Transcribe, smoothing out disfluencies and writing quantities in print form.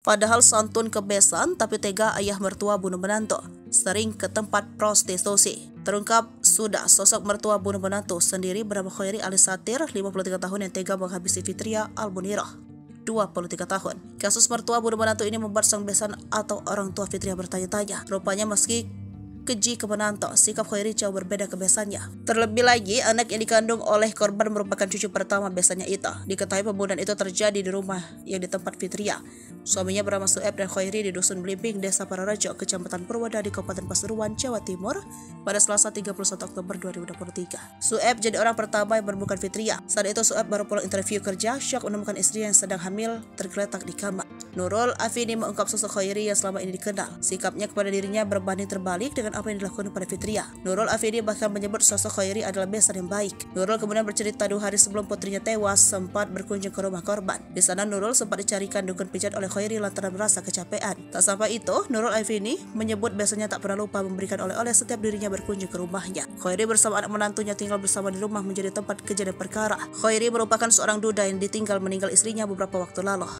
Padahal santun ke besan, tapi tega ayah mertua bunuh menantu. Sering ke tempat prostitusi. Terungkap sudah sosok mertua bunuh menantu sendiri bernama Khairi alias Satir, 53 tahun yang tega menghabisi Fitria Al-Munirah, 23 tahun. Kasus mertua bunuh menantu ini membuat sang besan atau orang tua Fitria bertanya-tanya. Rupanya meski keji ke menantu, sikap Khairi jauh berbeda ke besannya. Terlebih lagi, anak yang dikandung oleh korban merupakan cucu pertama besannya itu. Diketahui pembunuhan itu terjadi di rumah yang di tempat Fitria. Suaminya bernama Sueb dan Khairi di Dusun Blimbing, Desa Pararejo, Kecamatan Purwodadi, Kabupaten Pasuruan, Jawa Timur, pada Selasa 31 Oktober 2023. Sueb jadi orang pertama yang menemukan Fitria. Saat itu Sueb baru pulang interview kerja, syok menemukan istrinya yang sedang hamil tergeletak di kamar. Nurul Afini mengungkap sosok Khairi yang selama ini dikenal. Sikapnya kepada dirinya berbanding terbalik dengan apa yang dilakukan pada Fitria. Nurul Afini bahkan menyebut sosok Khairi adalah besan yang baik. Nurul kemudian bercerita 2 hari sebelum putrinya tewas sempat berkunjung ke rumah korban. Di sana Nurul sempat dicarikan dukun pijat oleh Khairi lantaran merasa kecapean. Tak sampai itu, Nurul Afini menyebut besannya tak pernah lupa memberikan oleh-oleh setiap dirinya berkunjung ke rumahnya. Khairi bersama anak menantunya tinggal bersama di rumah menjadi tempat kejadian perkara. Khairi merupakan seorang duda yang ditinggal meninggal istrinya beberapa waktu lalu.